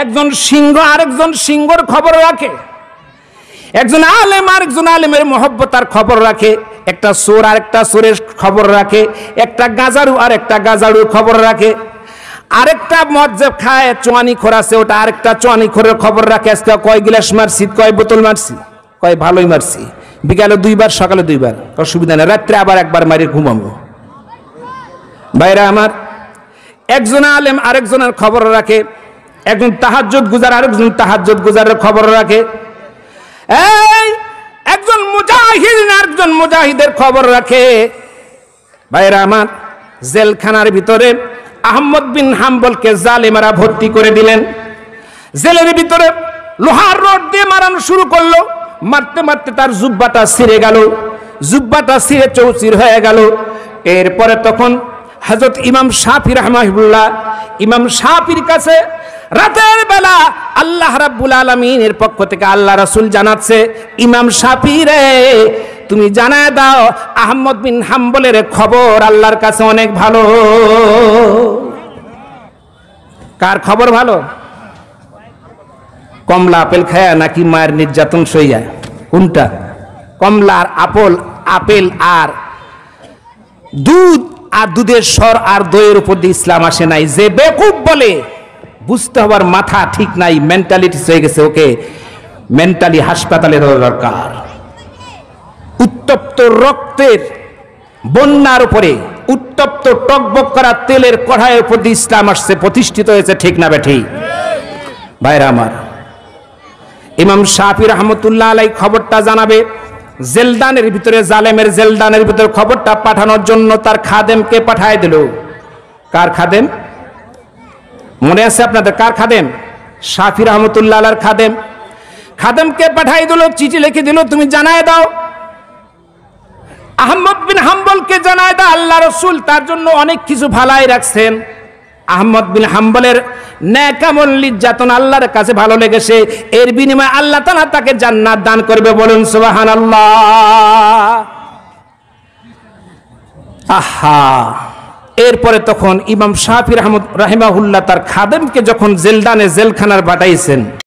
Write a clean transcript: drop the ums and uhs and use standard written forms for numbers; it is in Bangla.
একজন সিংহ আরেকজন সিংহর খবর রাখে, একজন আলেম আরেকজন আলেমের মহব্বত আর খবর রাখে, একটা চোর আর একটা চোরের খবর রাখে, একটা গাজারু আর একটা গাজারুর খবর রাখে, আরেকটা মদ যে খায় চোয়ানি খোর আছে ওটা আরেকটা চোয়ানি খোরের খবর রাখে। আজকে কয় গিলাস মারছি, কয় বোতল মারছি, কয় ভালোই মারছি, বিকালে 2 বার সকালে 2 বার, অসুবিধা নেই, রাত্রে আবার একবার মারি ঘুমাবো। ভাইরা আমার, একজন আলেম আরেকজনের খবর রাখে, একজন তাহাজ্জুদ গুজার আরেকজন তাহাজ্জুদ গুজারের খবর রাখে, এই একজন মুজাহিদ আরেকজন মুজাহিদের খবর রাখে। ভাইরা আমার, জেলখানার ভিতরে আহমদ বিন হাম্বলকে জালেমেরা ভর্তি করে দিলেন। জেলের ভিতরে লোহার রড দিয়ে মারানো শুরু করলো, মারতে মারতে তার জুব্বাটা ছিঁড়ে গেল, জুব্বাটা ছিঁড়ে চৌচির হয়ে গেল। এরপরে তখন হযরত ইমাম শাফি রাহমাহুল্লাহ, ইমাম শাফির কাছে রাতের বেলা আল্লাহ রাব্বুল আলামিনের পক্ষ থেকে আল্লাহ রাসূল জানাচ্ছে, ইমাম শাফি রে তুমি জানায় দাও আহমদ বিন হাম্বলের খবর আল্লাহর কাছে অনেক ভালো। কার খবর ভালো? কমলা আপেল খায়া নাকি মায়ের নির্যাতন সইয়া? কোনটা? কমলা আর আপেল আর দুধ আর দুধের স্বর আর দইয়ের উপর দিয়ে ইসলাম আসে নাই। যে বেকুব বলে বুঝতে হবার মাথা ঠিক নাই, মেন্টালিটি হয়ে গেছে, ওকে মেন্টালি হাসপাতালে দরকার। উত্তপ্ত রক্তের বন্যার উপরে উত্তপ্ত টকবক করা তেলের কড়াইয়ের উপর দিয়ে ইসলাম আসছে, প্রতিষ্ঠিত হয়েছে, ঠিক না বেঠি? ভাইরা আমার, ইমাম শাফি রহমতুল্লাহ আলাইহি খবরটা জানাবে জেলদানের ভিতরে, জালেমের জেলদানের ভিতরে খবরটা পাঠানোর জন্য তার খাদেমকে পাঠায় দিল। কার খাদেম মনে আছে আপনাদের? কার খাদেম? শাফি রহমতুল্লাহ আলাইহির খাদেম। খাদেমকে পাঠাই দিল, চিঠি লিখে দিল, তুমি জানায় দাও আহমদ বিন হাম্বলকে, জানায় দাও আল্লাহ রাসূল তার জন্য অনেক কিছু ভালাই রাখছেন। আহমদ বিন হাম্বলের নেকামল নির্যাতন আল্লাহর কাছে ভালো লেগেছে, এর বিনিময়ে আল্লাহ তাআলা তাকে জান্নাত দান করবে, বলুন সুবহানাল্লাহ। আহা, এরপরে তখন ইমাম শাফি রাহিমাহুল্লাহ তার খাদেমকে যখন জেলখানার পাঠাইছেন,